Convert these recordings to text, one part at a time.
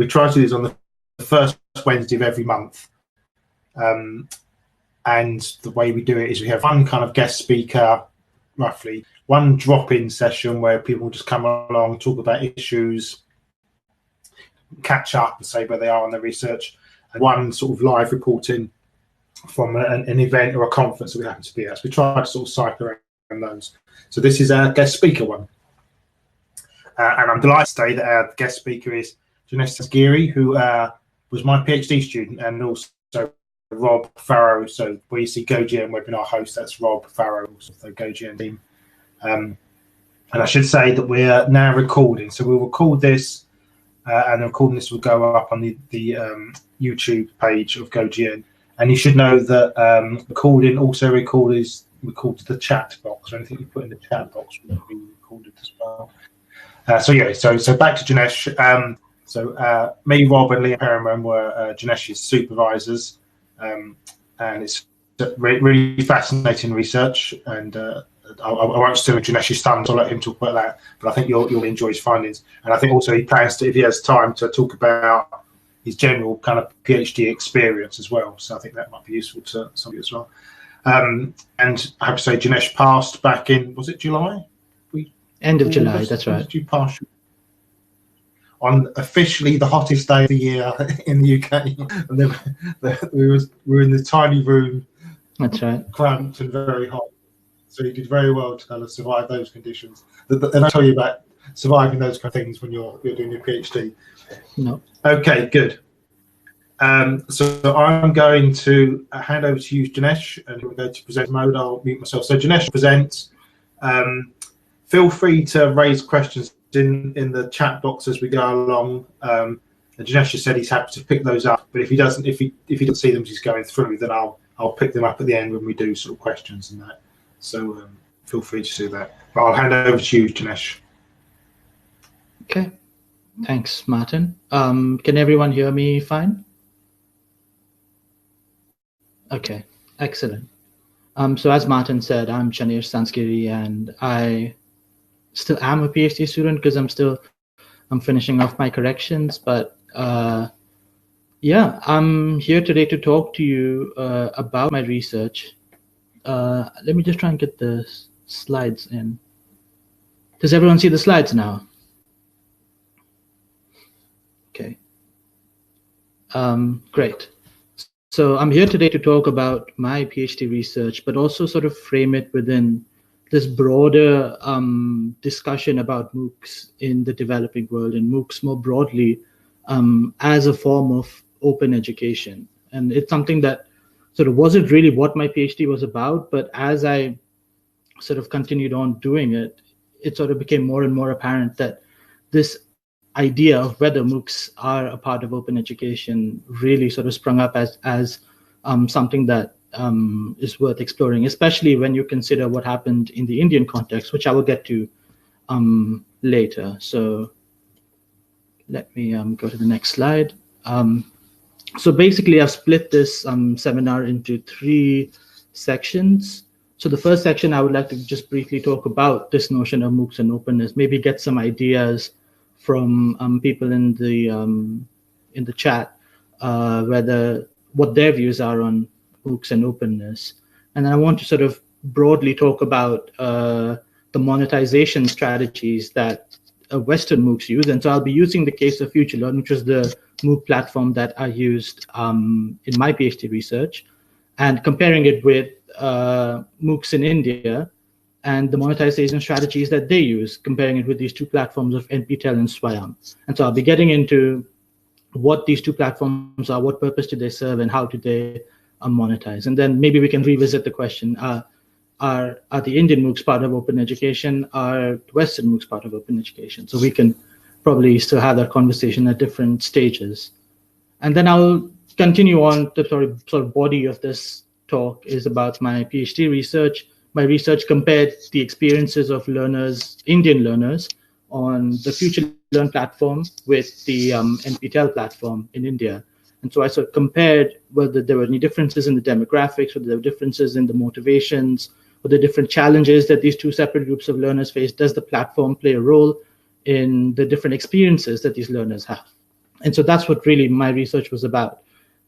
We try to do this on the first Wednesday of every month. And the way we do it is we have one kind of guest speaker, roughly, one drop-in session where people just come along, talk about issues, catch up and say where they are on their research, and one sort of live reporting from an event or a conference that we happen to be at. So we try to sort of cycle around those. So this is our guest speaker one. And I'm delighted to say that our guest speaker is Janesh Sanzgiri, who was my PhD student, and also Rob Farrow. So where you see GoGN webinar host, that's Rob Farrow, also the GoGN team. And I should say that we're now recording. So we'll record this, and the recording this will go up on the YouTube page of GoGN. And you should know that recording also records the chat box. So anything you put in the chat box will be recorded as well. So back to Janesh. Me, Rob, and Liam Perriman were Janesh's supervisors, and it's really fascinating research. And I won't steal Janesh's thunder, so I'll let him talk about that. But I think you'll enjoy his findings. And I think also he plans to, if he has time, to talk about his general kind of PhD experience as well. So I think that might be useful to some of you as well. And I have to say, Janesh passed back in, was it July? End of July, that's right. You passed on officially the hottest day of the year in the UK. And then we were in the tiny room. That's right. Cramped and very hot. So you did very well to kind of survive those conditions. And I tell you about surviving those kind of things when you're doing your PhD. No. Okay, good. So I'm going to hand over to you, Janesh, and we're going to present mode. I'll mute myself. So Janesh will present. Feel free to raise questions in the chat box as we go along. And Janesh just said he's happy to pick those up, but if he doesn't see them as he's going through, then I'll pick them up at the end when we do sort of questions and that. So feel free to do that. But I'll hand over to you, Janesh. Okay. Thanks, Martin. Can everyone hear me fine? Okay, excellent. So as Martin said, I'm Janesh Sanzgiri, and I still am a PhD student because I'm finishing off my corrections. But yeah, I'm here today to talk to you about my research. Let me just try and get the slides in. Does everyone see the slides now? Okay. Great. So I'm here today to talk about my PhD research, but also sort of frame it within this broader discussion about MOOCs in the developing world and MOOCs more broadly as a form of open education. And it's something that sort of wasn't really what my PhD was about, but as I sort of continued on doing it, it sort of became more and more apparent that this idea of whether MOOCs are a part of open education really sort of sprung up as something that is worth exploring, especially when you consider what happened in the Indian context, which I will get to later. So let me go to the next slide. So basically, I've split this seminar into 3 sections. So the first section, I would like to just briefly talk about this notion of MOOCs and openness, maybe get some ideas from people in the chat, what their views are on MOOCs and openness. And then I want to sort of broadly talk about the monetization strategies that Western MOOCs use. And so I'll be using the case of FutureLearn, which was the MOOC platform that I used in my PhD research, and comparing it with MOOCs in India and the monetization strategies that they use, comparing it with these 2 platforms of NPTEL and SWAYAM. And so I'll be getting into what these 2 platforms are, what purpose do they serve, and how do they monetize. And then maybe we can revisit the question, are the Indian MOOCs part of open education? Are Western MOOCs part of open education? So we can probably still have that conversation at different stages. And then I'll continue on. The sort of body of this talk is about my PhD research. My research compared the experiences of learners, Indian learners, on the FutureLearn platform with the NPTEL platform in India. And so I sort of compared whether there were any differences in the demographics, whether there were differences in the motivations, or the different challenges that these 2 separate groups of learners face. Does the platform play a role in the different experiences that these learners have? And so that's what really my research was about.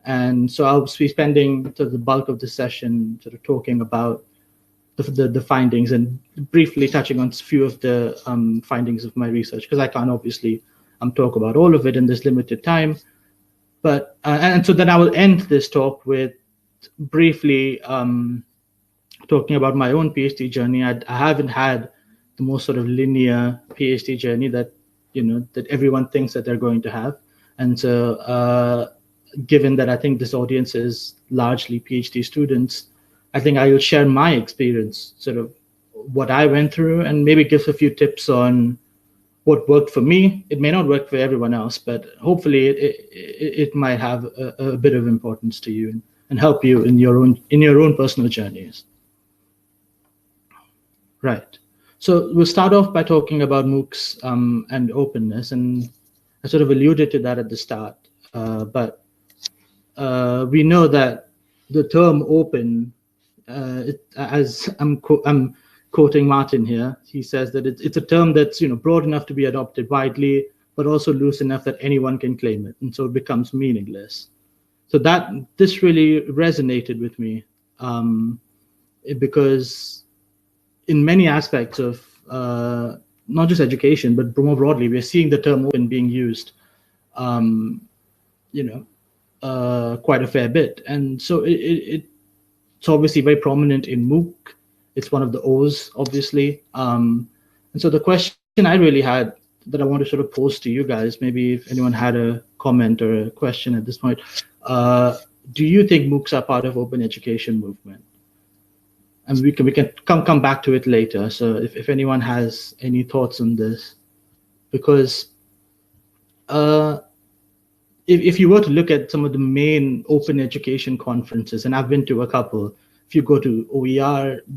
And so I'll be spending sort of the bulk of the session sort of talking about the findings and briefly touching on a few of the findings of my research, because I can't obviously talk about all of it in this limited time. But and so then I will end this talk with briefly talking about my own PhD journey. I haven't had the most sort of linear PhD journey that that everyone thinks that they're going to have. And so given that I think this audience is largely PhD students, I think I will share my experience, sort of what I went through, and maybe give a few tips on what worked for me. It may not work for everyone else, but hopefully it might have a bit of importance to you and help you in your own personal journeys. Right. So we'll start off by talking about MOOCs and openness, and I sort of alluded to that at the start, but we know that the term open, as I'm quoting Martin here, he says that it's a term that's broad enough to be adopted widely, but also loose enough that anyone can claim it, and so it becomes meaningless. So this really resonated with me, because in many aspects of not just education, but more broadly, we're seeing the term open being used, quite a fair bit. And so it's obviously very prominent in MOOC. It's one of the O's, obviously. And so the question I really had that I want to sort of pose to you guys, maybe if anyone had a comment or a question at this point, do you think MOOCs are part of open education movement? And we can come back to it later. So if anyone has any thoughts on this, because if you were to look at some of the main open education conferences, and I've been to a couple, if you go to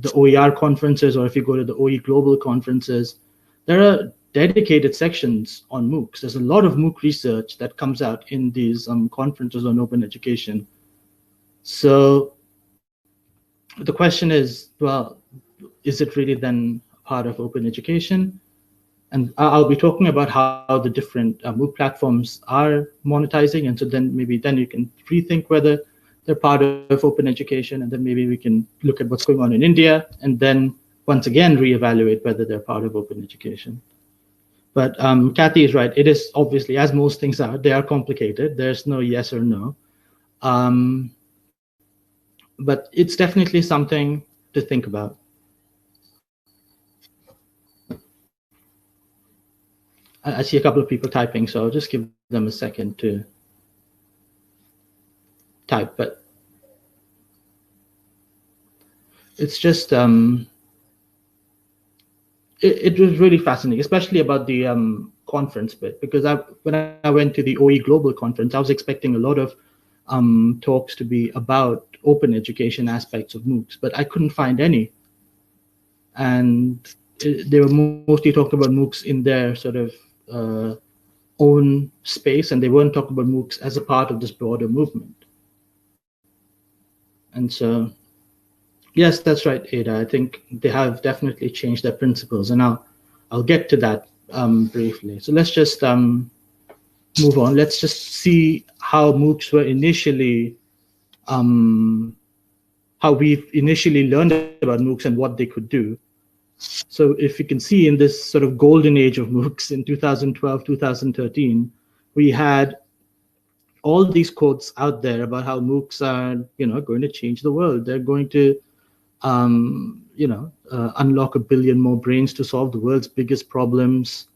the OER conferences, or if you go to the OE Global conferences, there are dedicated sections on MOOCs. There's a lot of MOOC research that comes out in these conferences on open education. So the question is, well, is it really then part of open education? And I'll be talking about how the different MOOC platforms are monetizing. And so then maybe you can rethink whether they're part of open education. And then maybe we can look at what's going on in India, and then once again reevaluate whether they're part of open education. But Kathy is right. It is obviously, as most things are, they are complicated. There's no yes or no. But it's definitely something to think about. I see a couple of people typing, so I'll just give them a second to type. But it's just, it was really fascinating, especially about the conference bit, because when I went to the OE Global conference, I was expecting a lot of talks to be about open education aspects of MOOCs, but I couldn't find any. And they were mostly talking about MOOCs in their sort of own space, and they weren't talking about MOOCs as a part of this broader movement. And so, yes, that's right, Ada. I think they have definitely changed their principles, and I'll get to that briefly. So let's just move on. Let's just see how MOOCs were initially, how we initially learned about MOOCs and what they could do. So if you can see in this sort of golden age of MOOCs in 2012, 2013, we had all these quotes out there about how MOOCs are, going to change the world. They're going to, unlock 1 billion more brains to solve the world's biggest problems.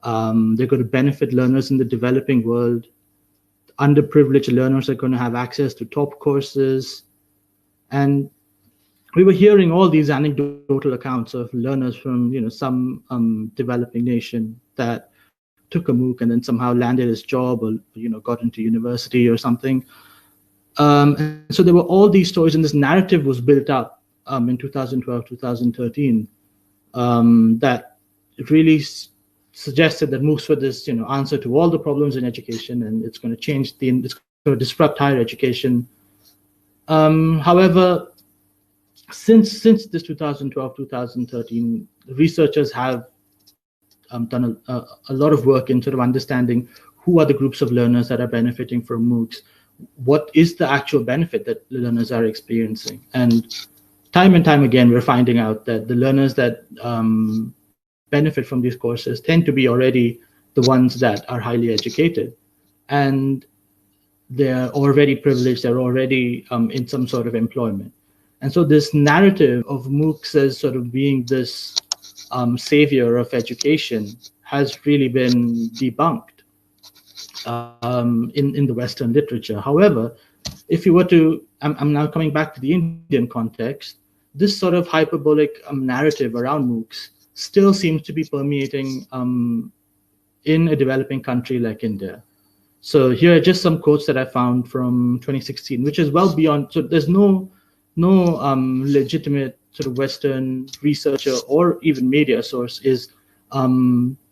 They're going to benefit learners in the developing world. Underprivileged learners are going to have access to top courses. And we were hearing all these anecdotal accounts of learners from, some developing nation that took a MOOC and then somehow landed his job, or, got into university or something. And so there were all these stories, and this narrative was built up in 2012, 2013, that really suggested that MOOCs were this, answer to all the problems in education, and it's going to change it's going to disrupt higher education. However, since this 2012, 2013, researchers have done a lot of work in sort of understanding who are the groups of learners that are benefiting from MOOCs, what is the actual benefit that the learners are experiencing. And time again, we're finding out that the learners that benefit from these courses tend to be already the ones that are highly educated, and they're already privileged, they're already in some sort of employment. And so this narrative of MOOCs as sort of being this savior of education has really been debunked in the Western literature. However, if you were to, I'm now coming back to the Indian context, this sort of hyperbolic narrative around MOOCs still seems to be permeating in a developing country like India. So here are just some quotes that I found from 2016, which is well beyond, so there's no legitimate sort of Western researcher or even media source is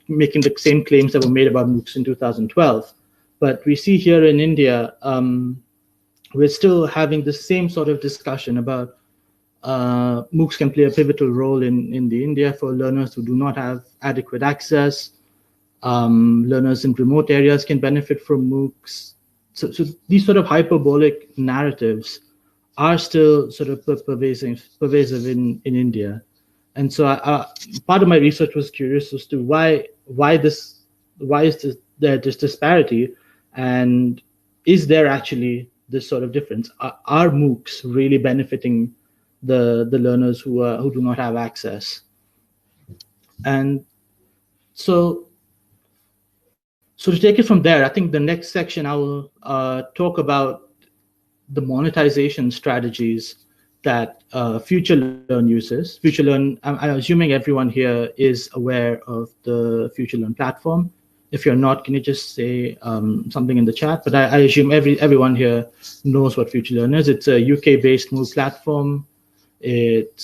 making the same claims that were made about MOOCs in 2012. But we see here in India, we're still having the same sort of discussion about MOOCs can play a pivotal role in India for learners who do not have adequate access. Learners in remote areas can benefit from MOOCs. So these sort of hyperbolic narratives are still sort of pervasive in India. And so part of my research was curious as to why is there this disparity, and is there actually this sort of difference? Are MOOCs really benefiting the learners who do not have access? And so to take it from there, I think the next section I will talk about the monetization strategies that FutureLearn uses. FutureLearn, I'm assuming everyone here is aware of the FutureLearn platform. If you're not, can you just say something in the chat? But I assume everyone here knows what FutureLearn is. It's a UK-based MOOC platform. It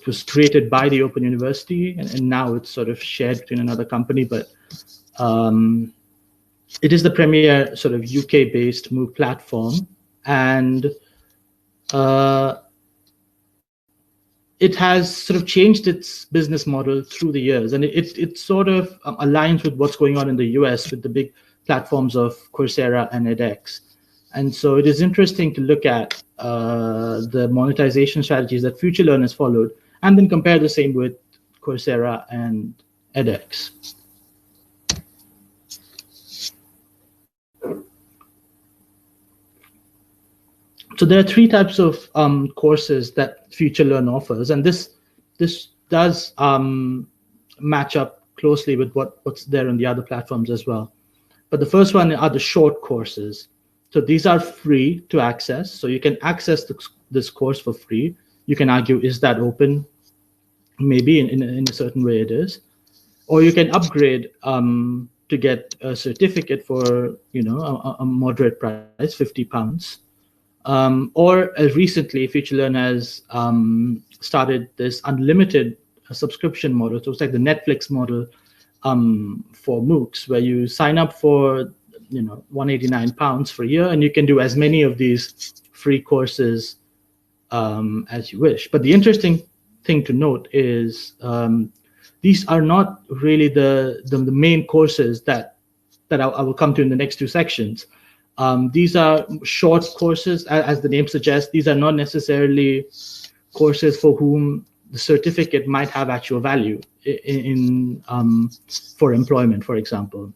was created by the Open University, and now it's sort of shared between another company. But it is the premier sort of UK-based MOOC platform, and it has sort of changed its business model through the years, and it sort of aligns with what's going on in the US with the big platforms of Coursera and edX. And so it is interesting to look at the monetization strategies that FutureLearn has followed, and then compare the same with Coursera and edX. So there are three types of courses that FutureLearn offers, and this does match up closely with what's there on the other platforms as well. But the first one are the short courses. So these are free to access. So you can access this course for free. You can argue, is that open? Maybe in a certain way it is. Or you can upgrade to get a certificate for a moderate price, £50. Or recently, FutureLearn has started this unlimited subscription model. So it's like the Netflix model for MOOCs, where you sign up for £189 for a year, and you can do as many of these free courses as you wish. But the interesting thing to note is these are not really the main courses that I will come to in the next two sections. These are short courses, as the name suggests. These are not necessarily courses for whom the certificate might have actual value for employment, for example.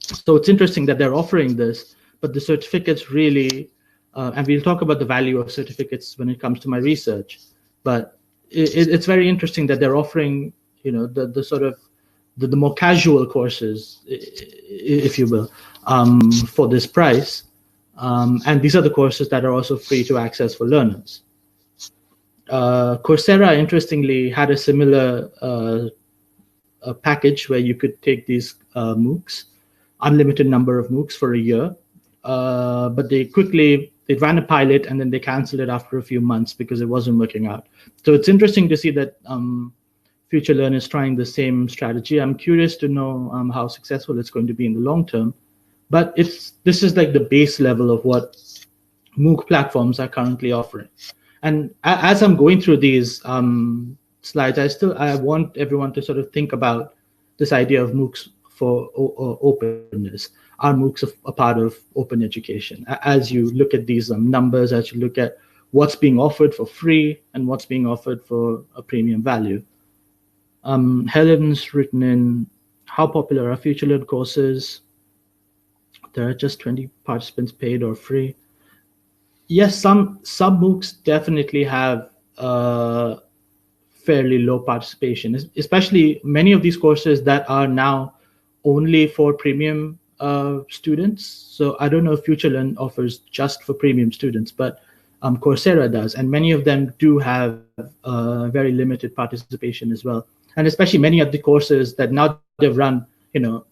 So it's interesting that they're offering this, but the certificates really, and we'll talk about the value of certificates when it comes to my research, but it's very interesting that they're offering, the sort of the more casual courses, if you will, for this price. And these are the courses that are also free to access for learners. Coursera, interestingly, had a similar a package where you could take these MOOCs, unlimited number of MOOCs for a year, but they ran a pilot and then they canceled it after a few months because it wasn't working out. So it's interesting to see that FutureLearn is trying the same strategy. I'm curious to know how successful it's going to be in the long term, but this is like the base level of what MOOC platforms are currently offering. And as I'm going through these slides, I want everyone to sort of think about this idea of MOOCs for openness. Are MOOCs a part of open education? As you look at these numbers, as you look at what's being offered for free and what's being offered for a premium value. Helen's written in, how popular are FutureLearn courses? There are just 20 participants paid or free. Yes, some MOOCs definitely have fairly low participation, especially many of these courses that are now only for premium students. So I don't know if FutureLearn offers just for premium students, but Coursera does, and many of them do have very limited participation as well. And especially many of the courses that now they've run,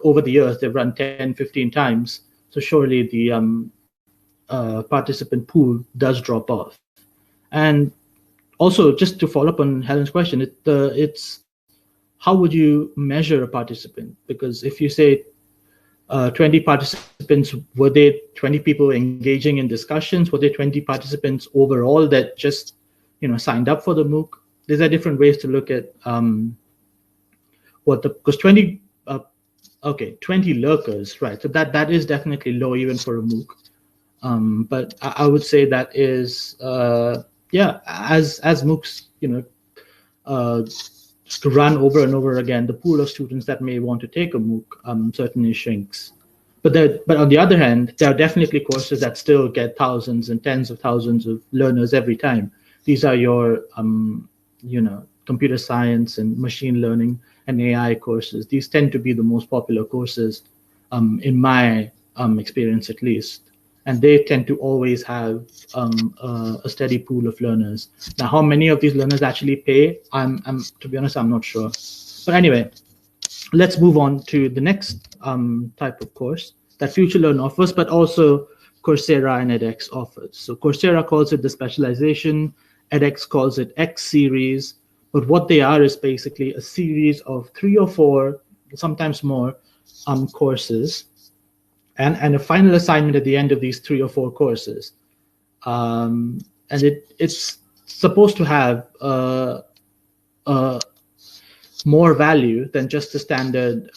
over the years, they've run 10, 15 times. So surely the participant pool does drop off. And also, just to follow up on Helen's question, it's how would you measure a participant? Because if you say 20 participants, were there 20 people engaging in discussions? Were there 20 participants overall that just signed up for the MOOC? These are different ways to look at because 20 lurkers, right? So that is definitely low even for a MOOC. But I would say that is as MOOCs to run over and over again, the pool of students that may want to take a MOOC certainly shrinks. But on the other hand, there are definitely courses that still get thousands and tens of thousands of learners every time. These are your computer science and machine learning and AI courses. These tend to be the most popular courses in my experience, at least. And they tend to always have a steady pool of learners. Now, how many of these learners actually pay? To be honest, I'm not sure. But anyway, let's move on to the next type of course that FutureLearn offers, but also Coursera and edX offers. So Coursera calls it the specialization, edX calls it X series. But what they are is basically a series of 3 or 4, sometimes more, courses. And a final assignment at the end of these 3 or 4 courses. And it's supposed to have more value than just the standard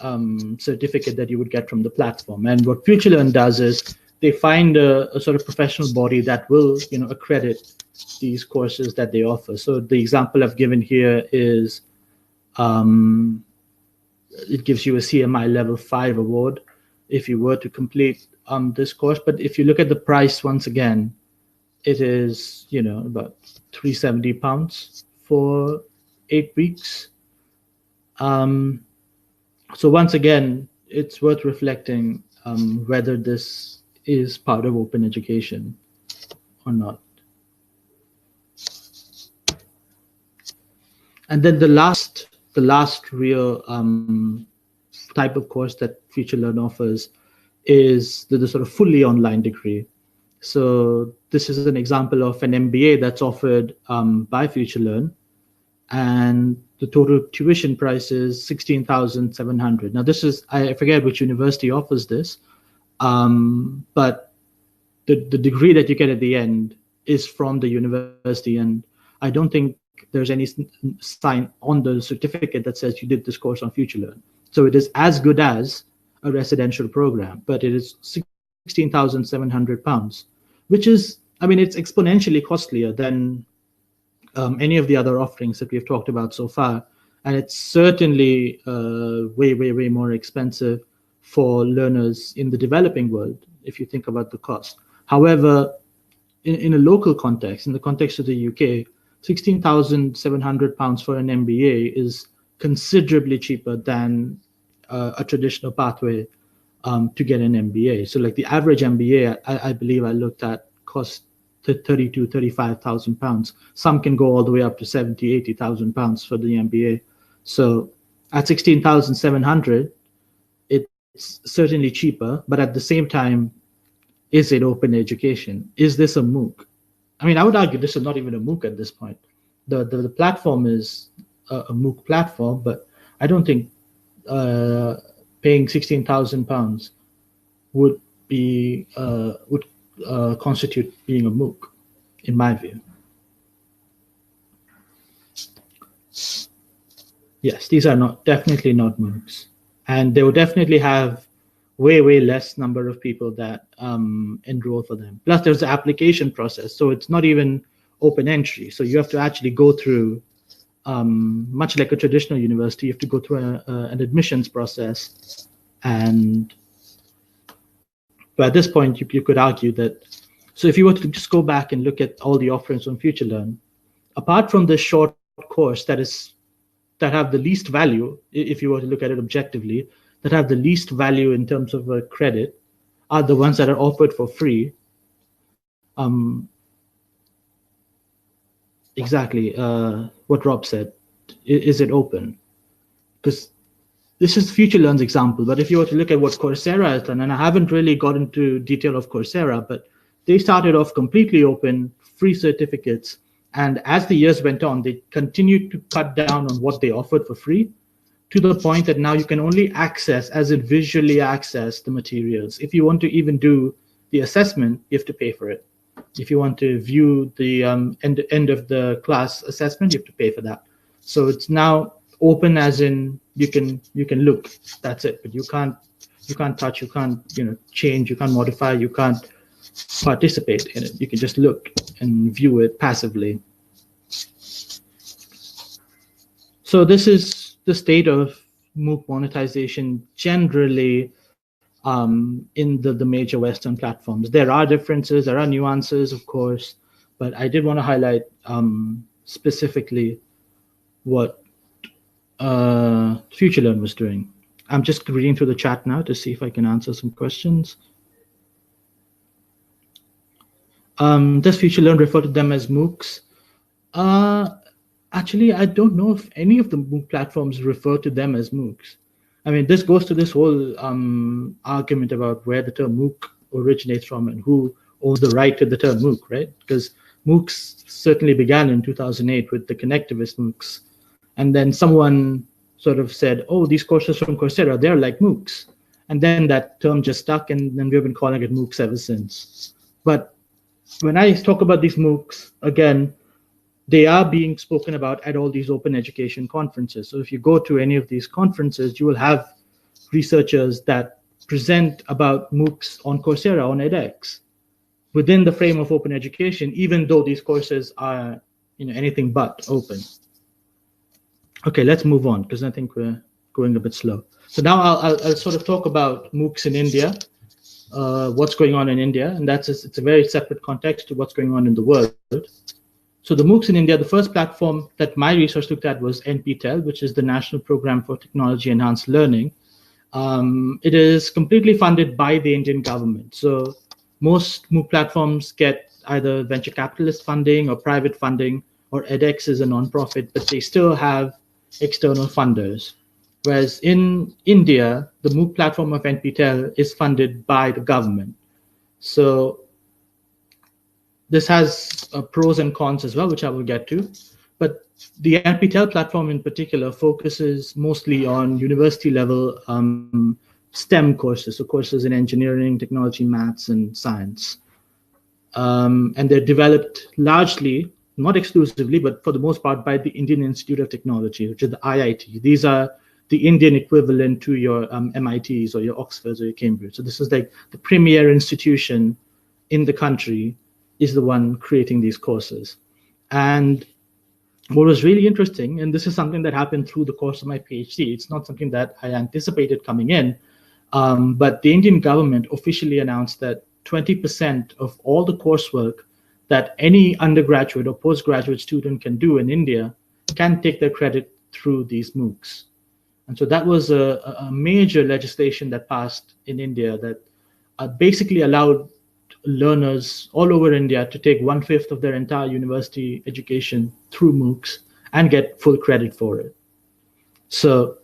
certificate that you would get from the platform. And what FutureLearn does is they find a sort of professional body that will accredit these courses that they offer. So the example I've given here is it gives you a CMI level 5 award if you were to complete this course. But if you look at the price, once again, it is about £370 for 8 weeks. So once again, it's worth reflecting whether this is part of open education or not. And then the last real type of course that FutureLearn offers is the sort of fully online degree. So this is an example of an MBA that's offered by FutureLearn, and the total tuition price is $16,700. Now this is, I forget which university offers this, but the degree that you get at the end is from the university, and I don't think there's any sign on the certificate that says you did this course on FutureLearn. So it is as good as a residential program, but it is £16,700, which is, it's exponentially costlier than any of the other offerings that we've talked about so far. And it's certainly way, way, way more expensive for learners in the developing world, if you think about the cost. However, in a local context, in the context of the UK, £16,700 for an MBA is considerably cheaper than a traditional pathway to get an MBA. So like the average MBA, I believe I looked at, costs £35,000. Some can go all the way up to £80,000 for the MBA. So at 16,700, it's certainly cheaper, but at the same time, is it open education? Is this a MOOC? I would argue this is not even a MOOC at this point. The platform is a MOOC platform, but I don't think paying £16,000 would constitute being a MOOC, in my view. Yes, these are definitely not MOOCs. And they will definitely have way less number of people that enroll for them. Plus, there's the application process, so it's not even open entry. So you have to actually go through, much like a traditional university, you have to go through an admissions process. And but at this point, you could argue that. So if you were to just go back and look at all the offerings on FutureLearn, apart from the short course that have the least value, if you were to look at it objectively, that have the least value in terms of a credit, are the ones that are offered for free. Exactly what Rob said. Is it open? Because this is FutureLearn's example, but if you were to look at what Coursera has done, and I haven't really got into detail of Coursera, but they started off completely open, free certificates, and as the years went on, they continued to cut down on what they offered for free, to the point that now you can only access, as in visually access, the materials. If you want to even do the assessment, you have to pay for it. If you want to view the end of the class assessment, you have to pay for that. So it's now open, as in you can look. That's it. But you can't touch. You can't change. You can't modify. You can't participate in it. You can just look and view it passively. So this is the state of MOOC monetization generally in the major Western platforms. There are differences, there are nuances, of course, but I did want to highlight specifically what FutureLearn was doing. I'm just reading through the chat now to see if I can answer some questions. Does FutureLearn refer to them as MOOCs? Actually, I don't know if any of the MOOC platforms refer to them as MOOCs. I mean, this goes to this whole argument about where the term MOOC originates from and who owns the right to the term MOOC, right? Because MOOCs certainly began in 2008 with the connectivist MOOCs. And then someone sort of said, oh, these courses from Coursera, they're like MOOCs. And then that term just stuck, and then we've been calling it MOOCs ever since. But when I talk about these MOOCs, again, they are being spoken about at all these open education conferences. So if you go to any of these conferences, you will have researchers that present about MOOCs on Coursera, on edX, within the frame of open education, even though these courses are anything but open. Okay, let's move on, because I think we're going a bit slow. So now I'll sort of talk about MOOCs in India, what's going on in India, and it's a very separate context to what's going on in the world. So the MOOCs in India, the first platform that my research looked at was NPTEL, which is the National Program for Technology Enhanced Learning. It is completely funded by the Indian government. So most MOOC platforms get either venture capitalist funding or private funding, or edX is a nonprofit, but they still have external funders. Whereas in India, the MOOC platform of NPTEL is funded by the government. So this has pros and cons as well, which I will get to. But the NPTEL platform in particular focuses mostly on university level STEM courses, so courses in engineering, technology, maths, and science. And they're developed largely, not exclusively, but for the most part by the Indian Institute of Technology, which is the IIT. These are the Indian equivalent to your MITs or your Oxfords or your Cambridge. So this is like the premier institution in the country is the one creating these courses. And what was really interesting, and this is something that happened through the course of my PhD, it's not something that I anticipated coming in, but the Indian government officially announced that 20% of all the coursework that any undergraduate or postgraduate student can do in India can take their credit through these MOOCs. And so that was a major legislation that passed in India that basically allowed learners all over India to take 1/5 of their entire university education through MOOCs and get full credit for it. So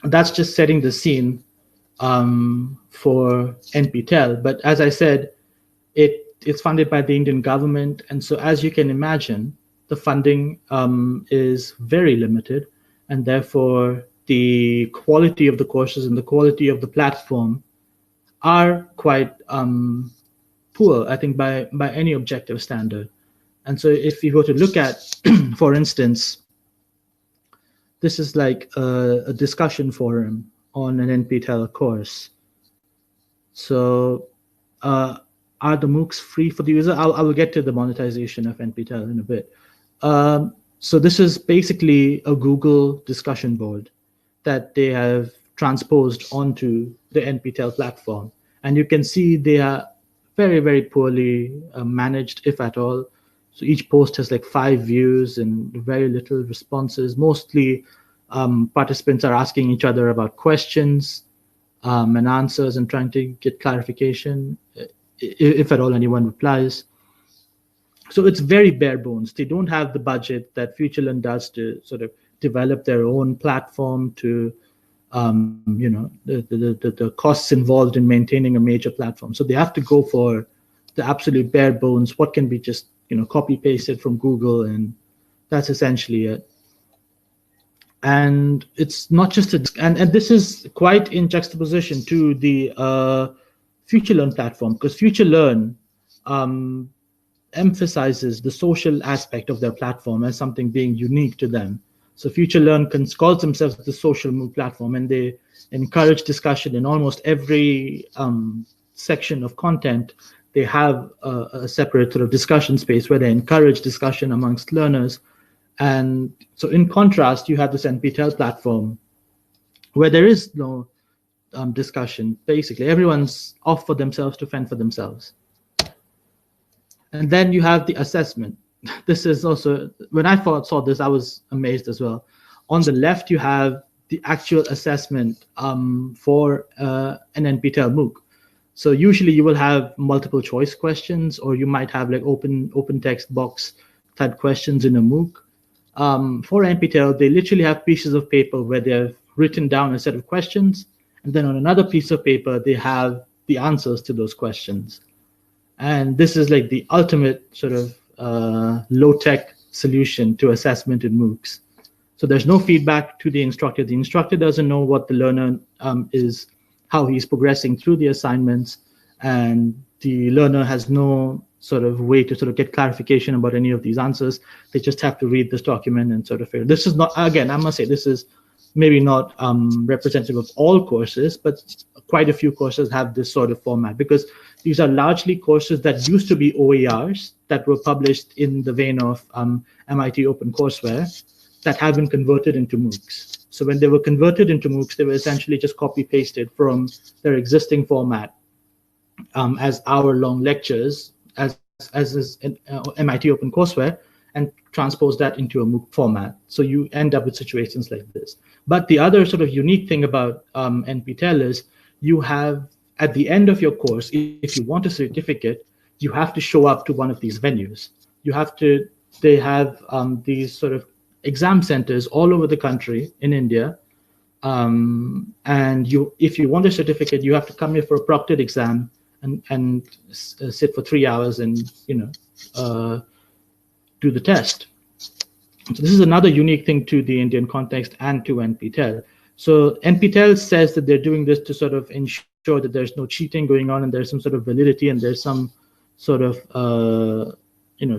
that's just setting the scene for NPTEL. But as I said, it's funded by the Indian government. And so as you can imagine, the funding is very limited, and therefore the quality of the courses and the quality of the platform are quite poor, I think, by any objective standard. And so if you were to look at, for instance, this is like a discussion forum on an NPTEL course. So are the MOOCs free for the user? I will get to the monetization of NPTEL in a bit. So this is basically a Google discussion board that they have transposed onto the NPTEL platform. And you can see they are very, very poorly managed, if at all. So each post has like 5 views and very little responses. Mostly participants are asking each other about questions and answers and trying to get clarification, if at all anyone replies. So it's very bare bones. They don't have the budget that FutureLearn does to sort of develop their own platform, to the costs involved in maintaining a major platform. So they have to go for the absolute bare bones, what can be just copy pasted from Google, and that's essentially it. And it's not just and this is quite in juxtaposition to the FutureLearn platform, because FutureLearn emphasizes the social aspect of their platform as something being unique to them. So FutureLearn calls themselves the social MOOC platform, and they encourage discussion in almost every section of content. They have a separate sort of discussion space where they encourage discussion amongst learners. And so in contrast, you have this NPTEL platform where there is no discussion. Basically, everyone's off for themselves to fend for themselves. And then you have the assessment. This is also, when I saw this, I was amazed as well. On the left, you have the actual assessment for an NPTEL MOOC. So usually you will have multiple choice questions, or you might have like open text box type questions in a MOOC. For NPTEL, they literally have pieces of paper where they've written down a set of questions, and then on another piece of paper, they have the answers to those questions. And this is like the ultimate sort of low-tech solution to assessment in MOOCs. So there's no feedback to the instructor. The instructor doesn't know what the learner is, how he's progressing through the assignments, and the learner has no sort of way to sort of get clarification about any of these answers. They just have to read this document and sort of figure. This is not, again, I must say, this is maybe not representative of all courses, but quite a few courses have this sort of format, because these are largely courses that used to be OERs that were published in the vein of MIT OpenCourseWare that have been converted into MOOCs. So when they were converted into MOOCs, they were essentially just copy-pasted from their existing format as hour-long lectures, as is in MIT OpenCourseWare, and transpose that into a MOOC format. So you end up with situations like this. But the other sort of unique thing about NPTEL is you have, at the end of your course, if you want a certificate, you have to show up to one of these venues. You have to, they have these sort of exam centers all over the country in India. And if you want a certificate, you have to come here for a proctored exam and sit for 3 hours and, do the test. So this is another unique thing to the Indian context and to NPTEL. So NPTEL says that they're doing this to sort of ensure that there's no cheating going on, and there's some sort of validity, and there's some sort of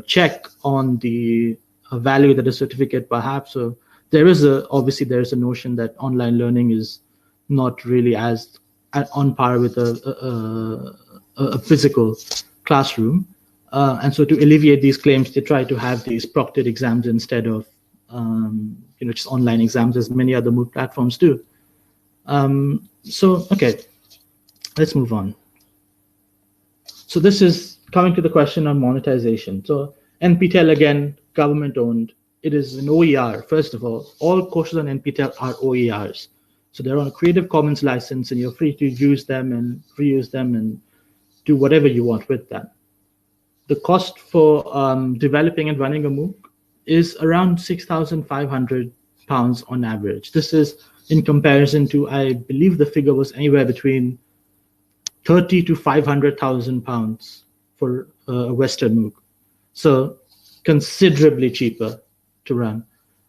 check on the value that a certificate perhaps. So there is obviously there's a notion that online learning is not really as on par with a physical classroom. And so to alleviate these claims, they try to have these proctored exams instead of just online exams, as many other MOOC platforms do. So, okay, let's move on. So this is coming to the question on monetization. So NPTEL, again, government-owned. It is an OER, first of all courses on NPTEL are OERs. So they're on a Creative Commons license, and you're free to use them and reuse them and do whatever you want with them. The cost for developing and running a MOOC is around £6,500 on average. This is in comparison to, I believe the figure was anywhere between £30,000 to £500,000 for a Western MOOC. So considerably cheaper to run.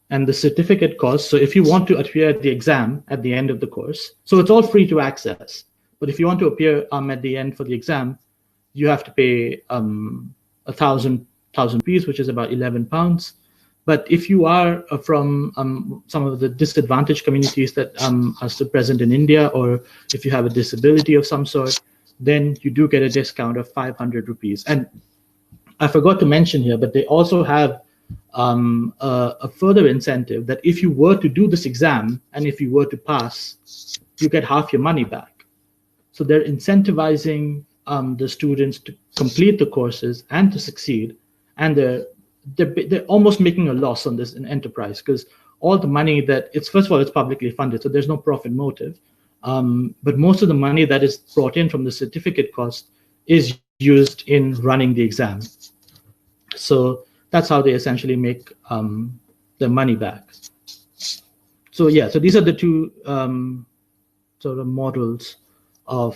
And the certificate cost, so if you want to appear at the exam at the end of the course, so it's all free to access. But if you want to appear at the end for the exam, you have to pay 1,000 rupees, which is about £11. But if you are from some of the disadvantaged communities that are still present in India, or if you have a disability of some sort, then you do get a discount of 500 rupees. And I forgot to mention here, but they also have a further incentive that if you were to do this exam and if you were to pass, you get half your money back. So they're incentivizing the students to complete the courses and to succeed, and they're almost making a loss on this enterprise, because all the money that first of all, it's publicly funded, so there's no profit motive. But most of the money that is brought in from the certificate cost is used in running the exam. So that's how they essentially make their money back. So yeah, so these are the two sort of models of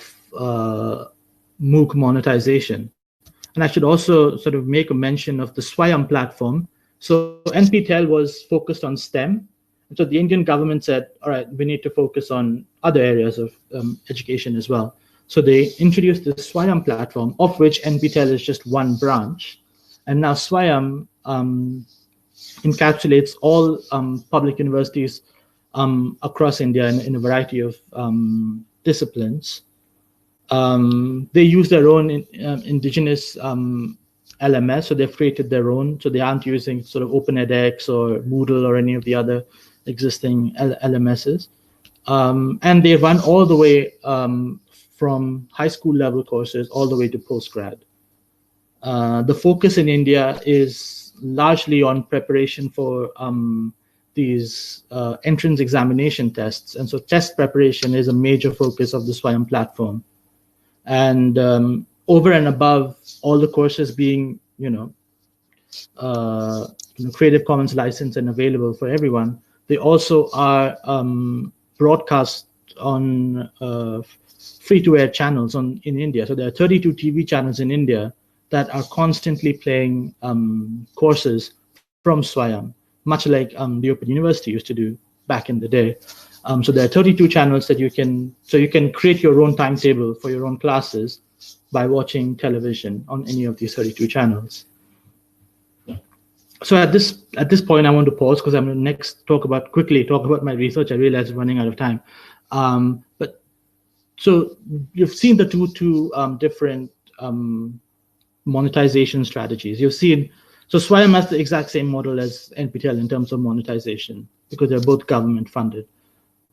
MOOC monetization. And I should also sort of make a mention of the SWAYAM platform. So NPTEL was focused on STEM. So the Indian government said, all right, we need to focus on other areas of education as well. So they introduced the SWAYAM platform, of which NPTEL is just one branch. And now SWAYAM encapsulates all public universities across India in a variety of disciplines. They use their own indigenous LMS, so they've created their own. So they aren't using sort of OpenEdX or Moodle or any of the other existing LMSs. And they run all the way from high school level courses all the way to postgrad. The focus in India is largely on preparation for these entrance examination tests. And so test preparation is a major focus of the SWAYAM platform. And over and above all the courses being, Creative Commons licensed and available for everyone, they also are broadcast on free-to-air channels in India. So there are 32 TV channels in India that are constantly playing courses from SWAYAM, much like the Open University used to do back in the day. So there are 32 channels that you can create your own timetable for your own classes by watching television on any of these 32 channels. So at this point, I want to pause because I'm going to next talk about my research. I realize I'm running out of time. But so you've seen the two different monetization strategies. You've seen, so SWAYAM has the exact same model as NPTEL in terms of monetization because they're both government funded.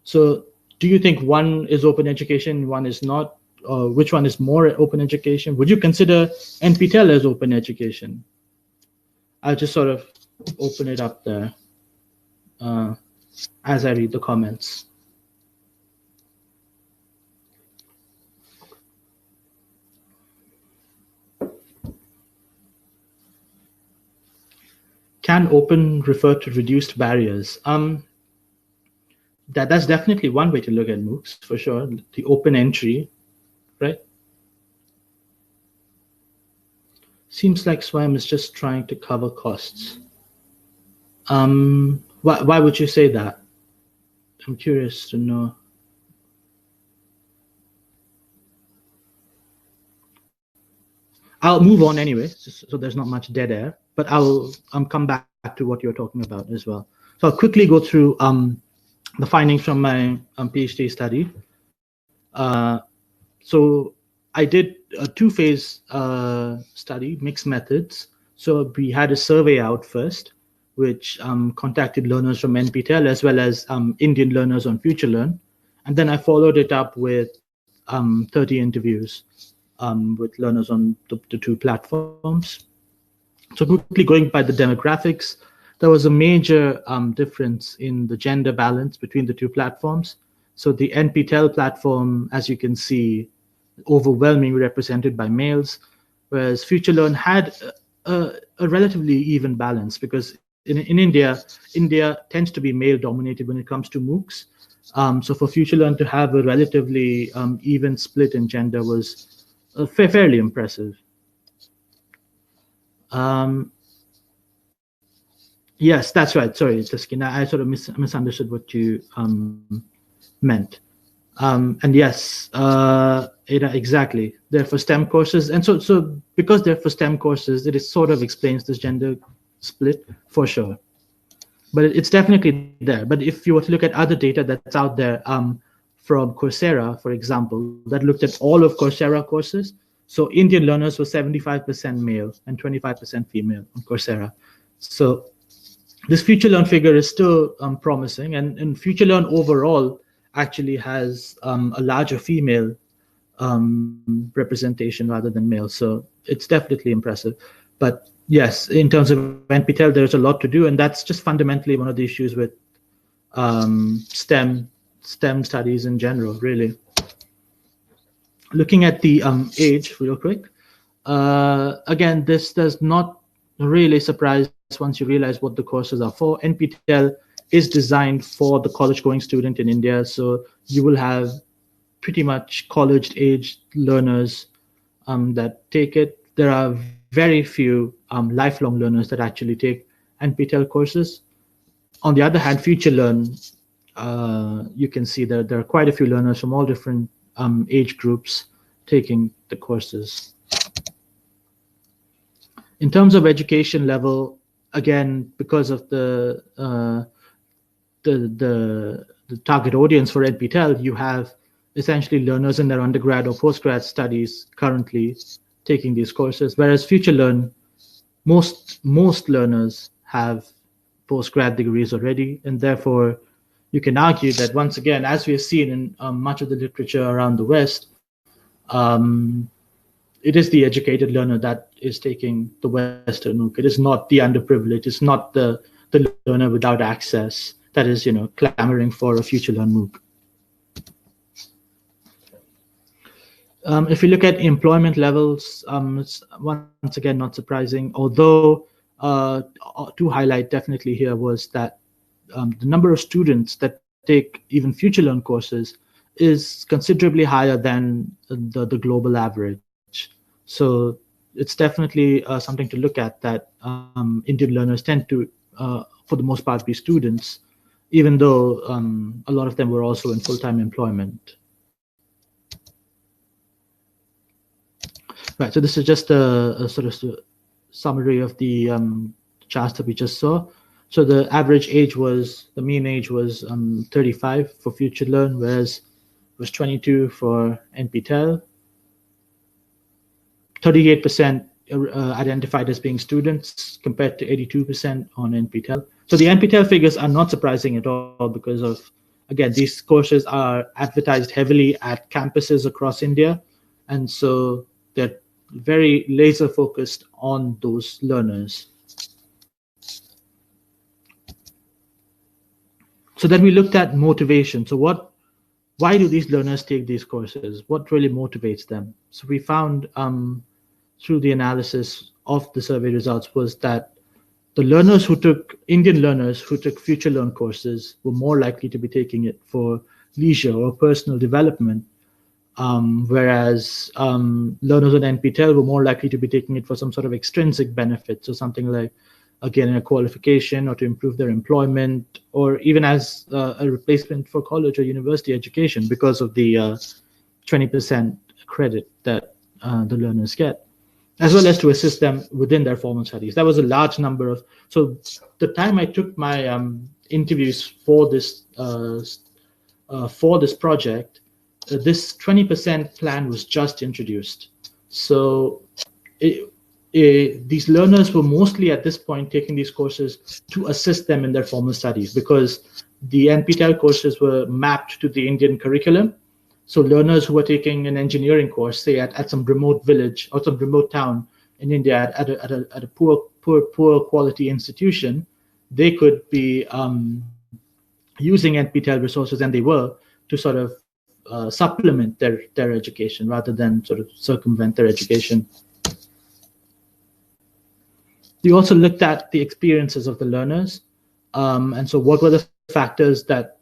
So do you think one is open education, one is not? Or which one is more open education? Would you consider NPTEL as open education? I'll just sort of open it up there as I read the comments. Can open refer to reduced barriers? That's definitely one way to look at MOOCs, for sure. The open entry, right? Seems like SWAYAM is just trying to cover costs. Why would you say that? I'm curious to know. I'll move on anyway, so there's not much dead air, but I'll come back to what you're talking about as well. So I'll quickly go through the findings from my PhD study. So I did a two-phase study, mixed methods. So we had a survey out first, which contacted learners from NPTEL as well as Indian learners on FutureLearn. And then I followed it up with 30 interviews with learners on the two platforms. So quickly going by the demographics, there was a major difference in the gender balance between the two platforms. So the NPTEL platform, as you can see, overwhelmingly represented by males, whereas FutureLearn had a relatively even balance because in India tends to be male dominated when it comes to MOOCs. So for FutureLearn to have a relatively even split in gender was fairly impressive. Yes, that's right. Sorry, Taskin, I sort of misunderstood what you meant. And yes, exactly. They're for STEM courses. And so because they're for STEM courses, it sort of explains this gender split for sure. but it's definitely there. But if you were to look at other data that's out there, from Coursera, for example, that looked at all of Coursera courses. So Indian learners were 75% male and 25% female on Coursera. So this FutureLearn figure is still promising, and FutureLearn overall actually has a larger female representation rather than male. So it's definitely impressive. But yes, in terms of NPTEL, there's a lot to do, and that's just fundamentally one of the issues with STEM studies in general, really. Looking at the age real quick, again, this does not really surprise once you realize what the courses are for. NPTEL is designed for the college-going student in India, so you will have pretty much college-aged learners that take it. There are very few lifelong learners that actually take NPTEL courses. On the other hand, FutureLearn, you can see that there are quite a few learners from all different age groups taking the courses. In terms of education level, again, because of the target audience for NPTEL, you have essentially learners in their undergrad or postgrad studies currently taking these courses, whereas FutureLearn, most learners have postgrad degrees already, and therefore you can argue that once again, as we have seen in much of the literature around the West, it is the educated learner that is taking the Western MOOC. It is not the underprivileged. It's not the learner without access that is, clamoring for a FutureLearn MOOC. If you look at employment levels, it's once again not surprising, although to highlight definitely here was that the number of students that take even FutureLearn courses is considerably higher than the global average. So it's definitely something to look at, that Indian learners tend to, for the most part, be students, even though a lot of them were also in full-time employment. Right, so this is just a sort of summary of the charts that we just saw. So the average age the mean age was 35 for FutureLearn, whereas it was 22 for NPTEL. 38% identified as being students compared to 82% on NPTEL. So the NPTEL figures are not surprising at all because of, again, these courses are advertised heavily at campuses across India. And so they're very laser focused on those learners. So then we looked at motivation. So why do these learners take these courses? What really motivates them? So we found through the analysis of the survey results was that the learners Indian learners who took FutureLearn courses were more likely to be taking it for leisure or personal development, whereas learners on NPTEL were more likely to be taking it for some sort of extrinsic benefit. So something like, again, a qualification or to improve their employment, or even as a replacement for college or university education because of the 20% credit that the learners get, as well as to assist them within their formal studies. That was a large number of, so the time I took my interviews for this project, this 20% plan was just introduced. So these learners were mostly at this point taking these courses to assist them in their formal studies, because the NPTEL courses were mapped to the Indian curriculum. So learners who were taking an engineering course, say at some remote village or some remote town in India at a poor quality institution, they could be using NPTEL resources, and they were, to sort of supplement their education rather than sort of circumvent their education. We also looked at the experiences of the learners, and so what were the factors that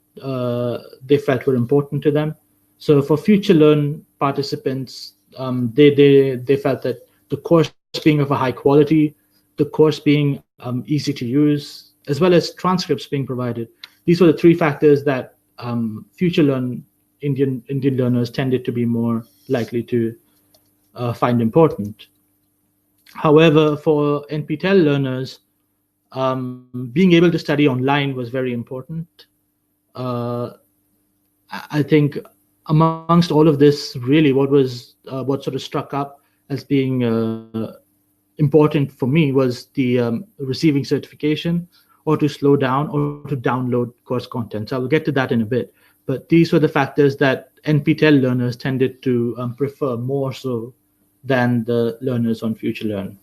they felt were important to them. So for FutureLearn participants, they felt that the course being of a high quality, the course being easy to use, as well as transcripts being provided. These were the three factors that FutureLearn Indian learners tended to be more likely to find important. However, for NPTEL learners, Being able to study online was very important. I think amongst all of this, really what sort of struck up as being important for me was the receiving certification, or to slow down, or to download course content. So I will get to that in a bit. But these were the factors that NPTEL learners tended to prefer more so than the learners on FutureLearn.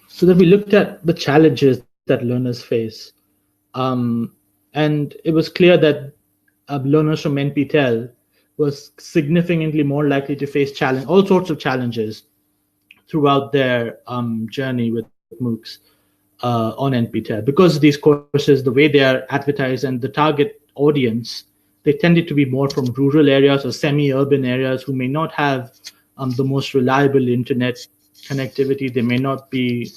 So then we looked at the challenges that learners face. And it was clear that learners from NPTEL was significantly more likely to face all sorts of challenges throughout their journey with MOOCs on NPTEL. Because these courses, the way they are advertised and the target audience, they tended to be more from rural areas or semi-urban areas who may not have the most reliable internet connectivity. They may not be,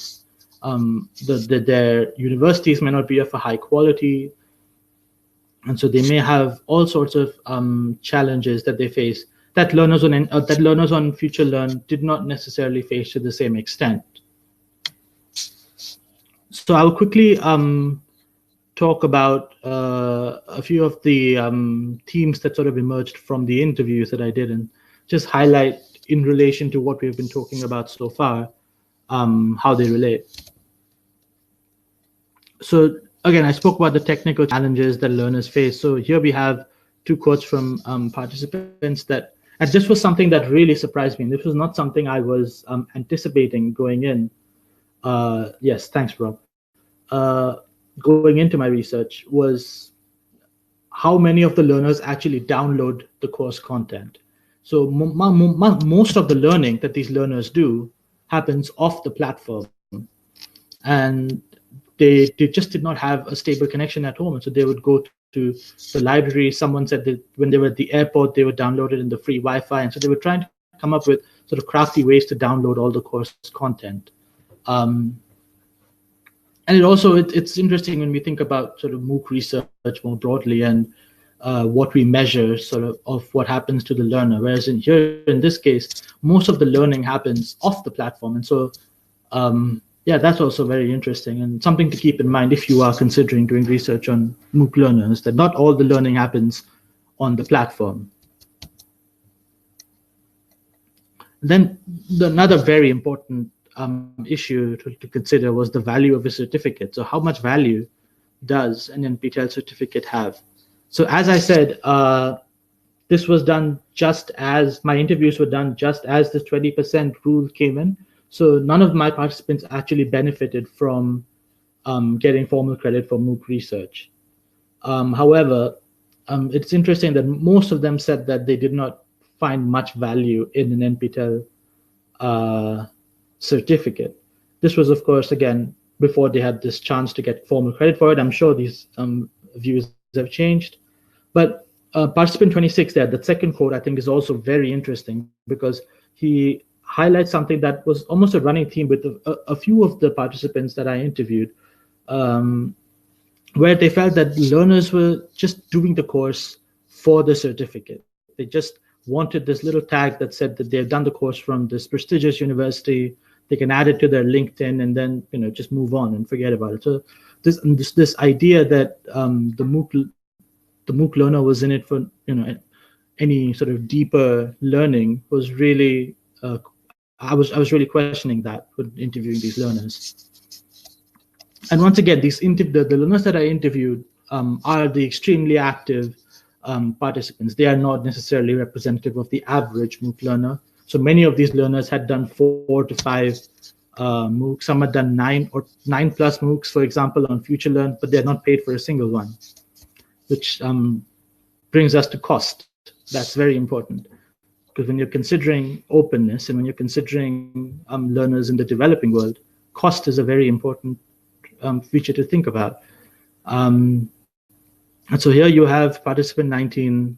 their universities may not be of a high quality. And so they may have all sorts of challenges that they face that learners on FutureLearn did not necessarily face to the same extent. So I'll quickly talk about a few of the themes that sort of emerged from the interviews that I did, and just highlight in relation to what we've been talking about so far, how they relate. So again, I spoke about the technical challenges that learners face. So here we have 2 quotes from participants and this was something that really surprised me. And this was not something I was anticipating going in. Yes, thanks, Rob. Going into my research was how many of the learners actually download the course content. So most of the learning that these learners do happens off the platform. And they just did not have a stable connection at home. And so they would go to the library. Someone said that when they were at the airport, they would download it in the free Wi-Fi. And so they were trying to come up with sort of crafty ways to download all the course content. And it's interesting when we think about sort of MOOC research more broadly and what we measure sort of what happens to the learner. Whereas in this case, most of the learning happens off the platform. And so, yeah, that's also very interesting and something to keep in mind if you are considering doing research on MOOC learners, that not all the learning happens on the platform. Then another very important issue to consider was the value of a certificate. So how much value does an NPTEL certificate have? So as I said, this was done just as my interviews were done just as this 20% rule came in. So none of my participants actually benefited from getting formal credit for MOOC research. However, it's interesting that most of them said that they did not find much value in an NPTEL certificate. This was, of course, again, before they had this chance to get formal credit for it. I'm sure these views have changed. But participant 26 there, the second quote, I think is also very interesting because he highlights something that was almost a running theme with a few of the participants that I interviewed, where they felt that learners were just doing the course for the certificate. They just wanted this little tag that said that they've done the course from this prestigious university. They can add it to their LinkedIn and then just move on and forget about it. So this idea that the MOOC learner was in it for any sort of deeper learning was really I was really questioning that when interviewing these learners. And once again, the learners that I interviewed are the extremely active participants. They are not necessarily representative of the average MOOC learner. So many of these learners had done 4 to 5 MOOCs. Some had done 9 plus MOOCs, for example, on FutureLearn, but they're not paid for a single one, which brings us to cost. That's very important. Because when you're considering openness and when you're considering learners in the developing world, cost is a very important feature to think about. And so here you have participant 19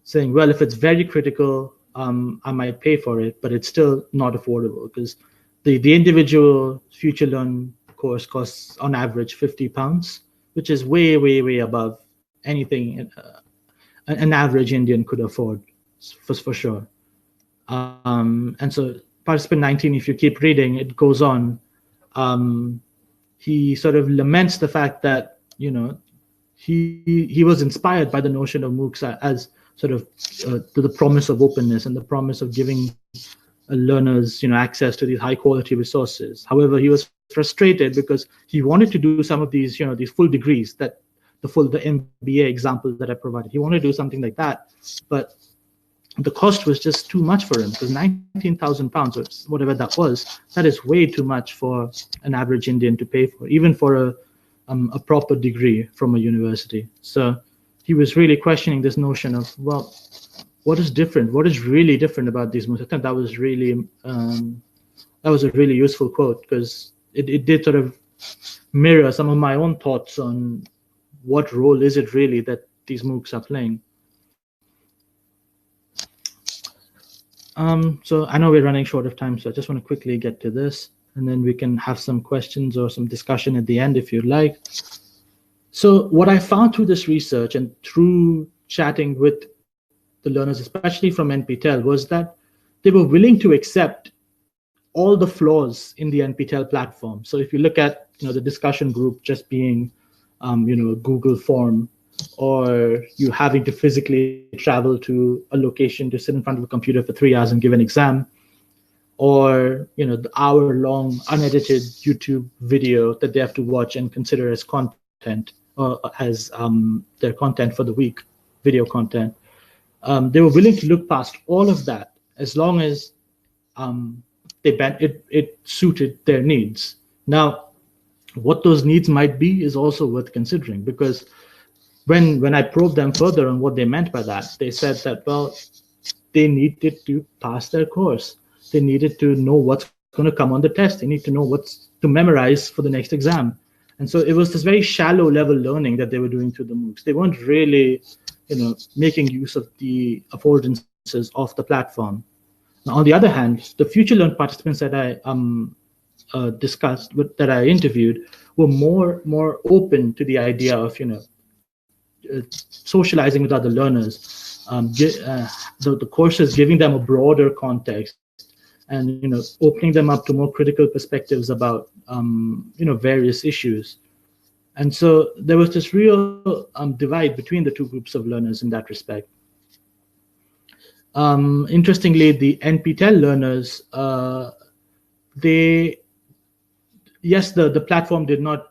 saying, well, if it's very critical, I might pay for it, but it's still not affordable because the individual FutureLearn course costs on average £50, which is way, way, way above anything an average Indian could afford, for sure. And so participant 19, if you keep reading, it goes on. He sort of laments the fact that, he was inspired by the notion of MOOCs as sort of to the promise of openness and the promise of giving learners, access to these high quality resources. However, he was frustrated because he wanted to do some of these, these full degrees, that the MBA example that I provided. He wanted to do something like that, but the cost was just too much for him, because £19,000 or whatever that was, that is way too much for an average Indian to pay for, even for a proper degree from a university. So he was really questioning this notion of, well, what is different? What is really different about these MOOCs? I think that was really that was a really useful quote, because it did sort of mirror some of my own thoughts on what role is it really that these MOOCs are playing. So I know we're running short of time, so I just want to quickly get to this, and then we can have some questions or some discussion at the end if you'd like. So what I found through this research and through chatting with the learners, especially from NPTEL, was that they were willing to accept all the flaws in the NPTEL platform. So if you look at the discussion group just being a Google form, or you having to physically travel to a location to sit in front of a computer for 3 hours and give an exam, or the hour-long unedited YouTube video that they have to watch and consider as content, or as their content for the week, video content. They were willing to look past all of that as long as it suited their needs. Now, what those needs might be is also worth considering, because when I probed them further on what they meant by that, they said that, well, they needed to pass their course. They needed to know what's going to come on the test. They need to know what's to memorize for the next exam. And so it was this very shallow level learning that they were doing through the MOOCs. They weren't really, making use of the affordances of the platform. Now, on the other hand, the FutureLearn participants that I discussed, that I interviewed, were more open to the idea of, socializing with other learners, the courses giving them a broader context, and opening them up to more critical perspectives about various issues. And so there was this real divide between the two groups of learners in that respect. Interestingly, the NPTEL learners, the platform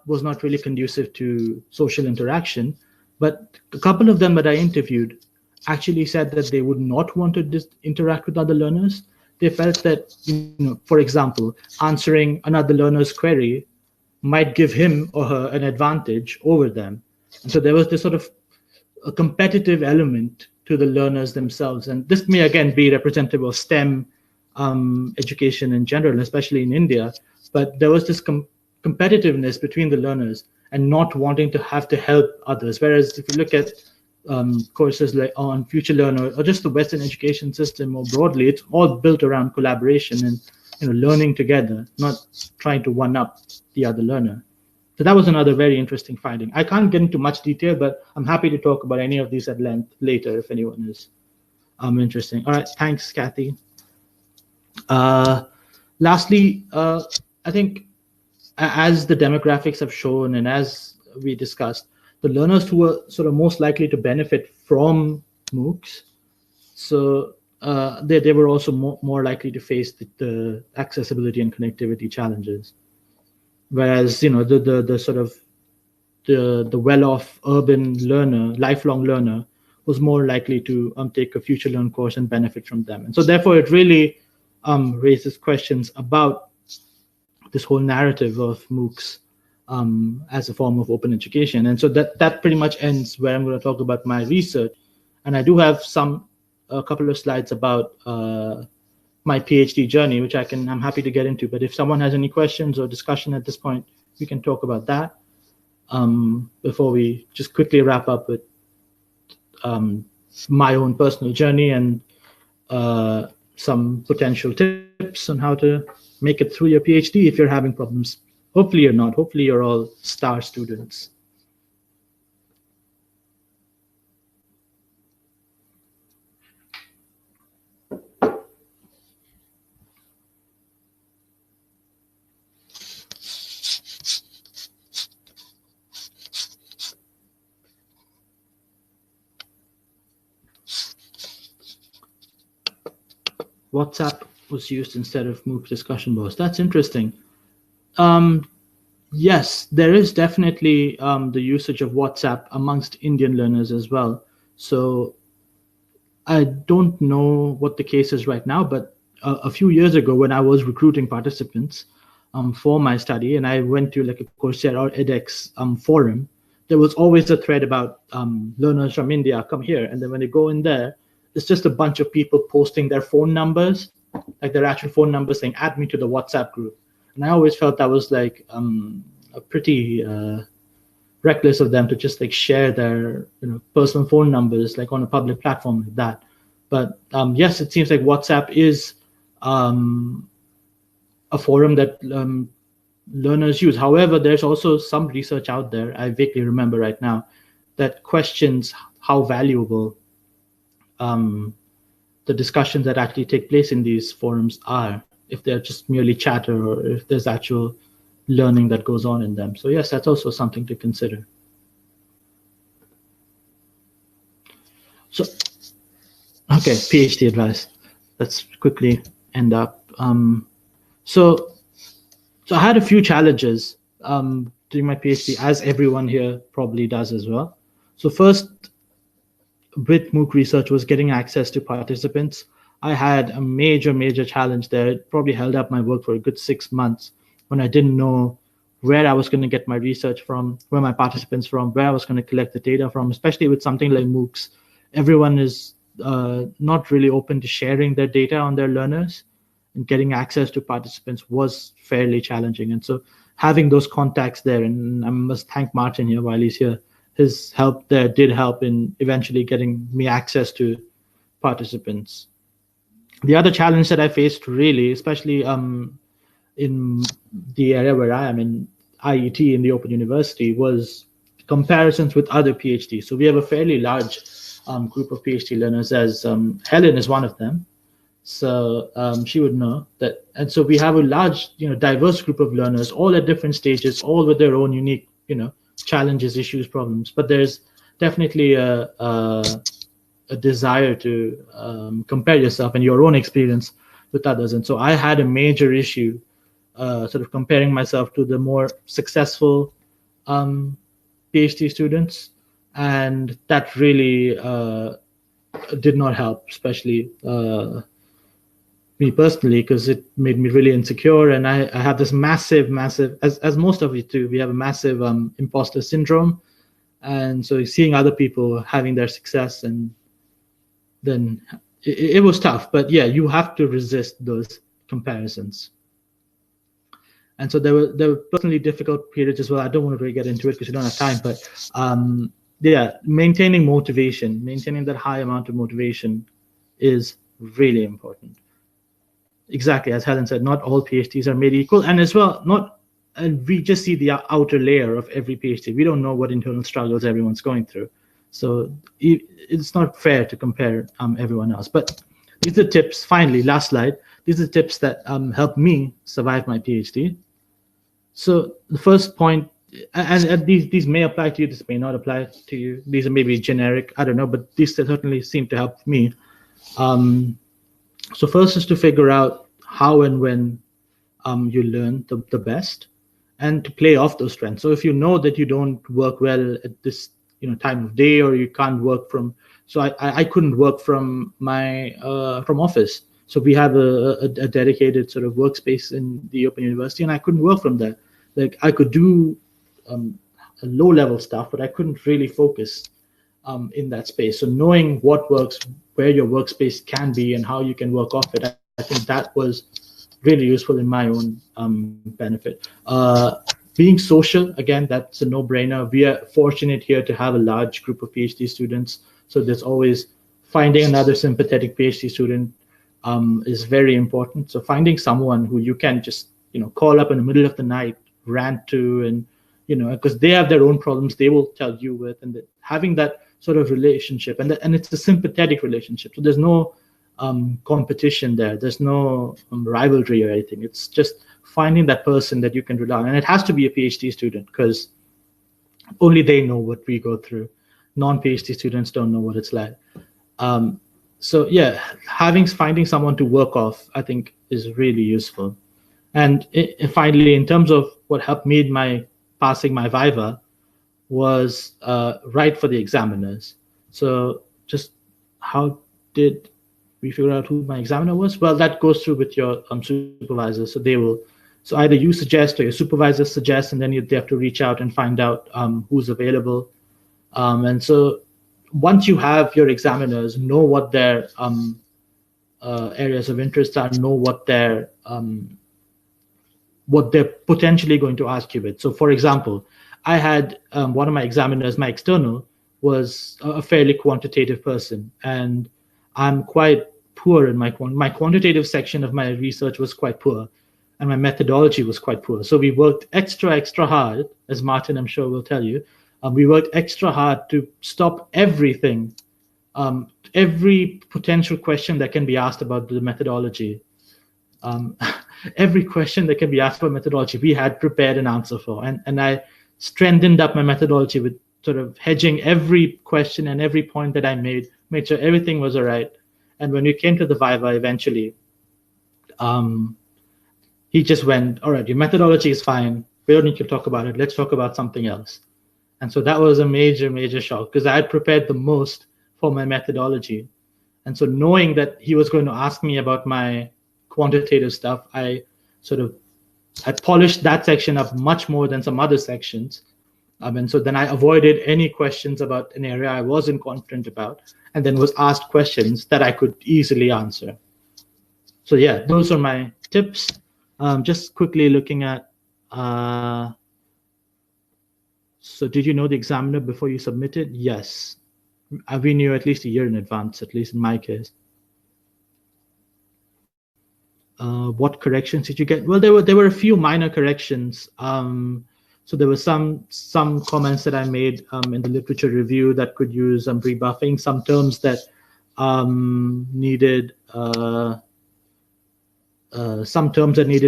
was not really conducive to social interaction, but a couple of them that I interviewed actually said that they would not want to interact with other learners. They felt that, for example, answering another learner's query might give him or her an advantage over them. And so there was this sort of a competitive element to the learners themselves. And this may again be representative of STEM education in general, especially in India. But there was this competitiveness between the learners and not wanting to have to help others. Whereas if you look at courses like on FutureLearn or just the Western education system more broadly, it's all built around collaboration and learning together, not trying to one-up the other learner. So that was another very interesting finding. I can't get into much detail, but I'm happy to talk about any of these at length later if anyone is interested. All right, thanks, Kathy. Lastly, I think as the demographics have shown and as we discussed, the learners who were sort of most likely to benefit from MOOCs, so they were also more likely to face the accessibility and connectivity challenges. Whereas, the sort of the well-off urban learner, lifelong learner, was more likely to take a FutureLearn course and benefit from them. And so therefore, it really raises questions about this whole narrative of MOOCs as a form of open education. And so that pretty much ends where I'm going to talk about my research. And I do have a couple of slides about my PhD journey, which I'm happy to get into. But if someone has any questions or discussion at this point, we can talk about that before we just quickly wrap up with my own personal journey and some potential tips on how to make it through your PhD if you're having problems. Hopefully you're not. Hopefully you're all star students. WhatsApp was used instead of MOOC discussion boards. That's interesting. Yes, there is definitely the usage of WhatsApp amongst Indian learners as well. So I don't know what the case is right now, but a few years ago when I was recruiting participants for my study, and I went to like a Coursera or edX forum, there was always a thread about learners from India come here. And then when they go in there, it's just a bunch of people posting their phone numbers, like their actual phone numbers, saying, add me to the WhatsApp group. And I always felt that was like a pretty reckless of them to just like share their personal phone numbers like on a public platform like that. But yes, it seems like WhatsApp is a forum that learners use. However, there's also some research out there, I vaguely remember right now, that questions how valuable the discussions that actually take place in these forums are, if they're just merely chatter or if there's actual learning that goes on in them. So yes, that's also something to consider. So, okay, PhD advice. Let's quickly end up. So I had a few challenges during my PhD, as everyone here probably does as well. So first, with MOOC research was getting access to participants. I had a major challenge there. It probably held up my work for a good 6 months when I didn't know where I was going to get my research from, where my participants from, where I was going to collect the data from, especially with something like MOOCs. Everyone is not really open to sharing their data on their learners, and getting access to participants was fairly challenging. And so having those contacts there, and I must thank Martin here while he's here, his help there did help in eventually getting me access to participants. The other challenge that I faced really, especially in the area where I am in IET in the Open University, was comparisons with other PhDs. So we have a fairly large group of PhD learners, as Helen is one of them. So she would know that. And so we have a large, diverse group of learners, all at different stages, all with their own unique, challenges, issues, problems. But there's definitely a desire to compare yourself and your own experience with others. And so I had a major issue sort of comparing myself to the more successful PhD students. And that really did not help, especially me personally, because it made me really insecure. And I have this massive, as most of you do, we have a massive imposter syndrome. And so seeing other people having their success, and then it was tough. But yeah, you have to resist those comparisons. And so there were personally difficult periods as well. I don't want to really get into it because we don't have time, but yeah, maintaining motivation, maintaining that high amount of motivation is really important. Exactly, as Helen said, not all PhDs are made equal, and as well, and we just see the outer layer of every PhD. We don't know what internal struggles everyone's going through. So it's not fair to compare everyone else. But these are tips, finally, last slide. These are tips that helped me survive my PhD. So the first point, and these may apply to you, this may not apply to you. These are maybe generic, I don't know, but these certainly seem to help me. So first is to figure out how and when you learn the best, and to play off those trends. So if you know that you don't work well at this time of day, or you can't work from, so I couldn't work from my from office. So we have a dedicated sort of workspace in the Open University, and I couldn't work from there. Like I could do low-level stuff, but I couldn't really focus in that space. So knowing what works, where your workspace can be, and how you can work off it, I think that was really useful in my own benefit. Being social, again, that's a no-brainer. We are fortunate here to have a large group of PhD students. So there's always finding another sympathetic PhD student is very important. So finding someone who you can just call up in the middle of the night, rant to, and because they have their own problems, they will tell you with, and having that sort of relationship, and it's a sympathetic relationship. So there's no competition there. There's no rivalry or anything. It's just finding that person that you can rely on, and it has to be a PhD student, because only they know what we go through. Non-PhD students don't know what it's like. So yeah, finding someone to work off, I think, is really useful. And finally, in terms of what helped me in passing my Viva, was write for the examiners. So just how did we figure out who my examiner was? Well, that goes through with your supervisor. So either you suggest or your supervisor suggests, and then they have to reach out and find out who's available. And so once you have your examiners, know what their areas of interest are, know what they're potentially going to ask you with. So for example, I had one of my examiners, my external, was a fairly quantitative person, and I'm quite poor in my quantitative section of my research was quite poor, and my methodology was quite poor. So we worked extra hard, as Martin, I'm sure, will tell you. We worked extra hard to stop everything, every potential question that can be asked about the methodology. Every question that can be asked about methodology, we had prepared an answer for. And I strengthened up my methodology with sort of hedging every question and every point that I made sure everything was all right. And when we came to the Viva eventually, he just went, all right, your methodology is fine. We don't need to talk about it. Let's talk about something else. And so that was a major shock, because I had prepared the most for my methodology. And so knowing that he was going to ask me about my quantitative stuff, I polished that section up much more than some other sections. And so then I avoided any questions about an area I wasn't confident about, and then was asked questions that I could easily answer. So yeah, those are my tips. Just quickly looking at, so did you know the examiner before you submitted? Yes. We knew at least a year in advance, at least in my case. What corrections did you get? Well, there were a few minor corrections. So there were some comments that I made in the literature review that could use rebuffing, some terms that needed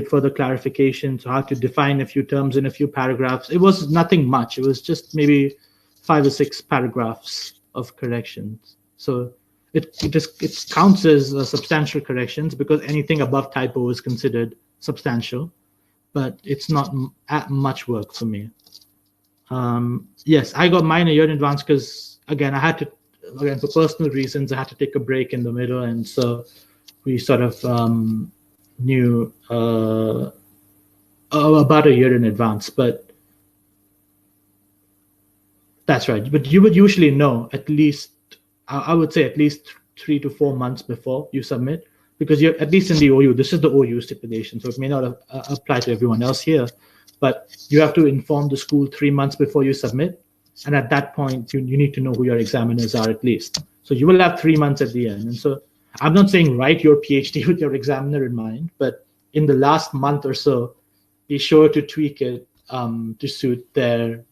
further clarification. So how to define a few terms in a few paragraphs. It was nothing much. It was just maybe 5 or 6 paragraphs of corrections. So it counts as substantial corrections, because anything above typo is considered substantial, but it's not much work for me. Yes, I got mine a year in advance because, again, for personal reasons, I had to take a break in the middle, and so we sort of knew about a year in advance. But that's right. But you would usually know at least, I would say, at least 3 to 4 months before you submit, because you're at least in the OU. This is the OU stipulation, so it may not apply to everyone else here, but you have to inform the school 3 months before you submit, and at that point you need to know who your examiners are at least. So you will have 3 months at the end. And so I'm not saying write your PhD with your examiner in mind, but in the last month or so, be sure to tweak it to suit their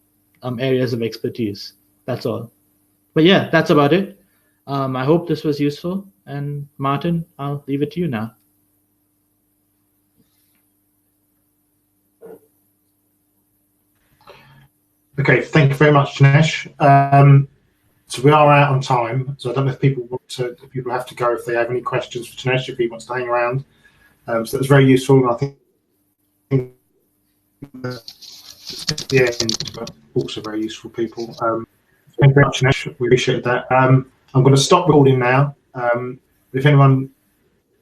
areas of expertise. That's all. But yeah, that's about it. I hope this was useful. And Martin, I'll leave it to you now. Okay, thank you very much, Janesh. So we are out on time. So I don't know if people have to go if they have any questions for Janesh, if he wants to hang around. So that was very useful, and I think the end, but also very useful, people. Thank you very much, Janesh. We appreciate that. I'm going to stop recording now. If anyone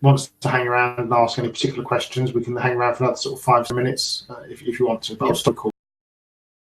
wants to hang around and ask any particular questions, we can hang around for another sort of 5 minutes if you want to. But I'll stop recording.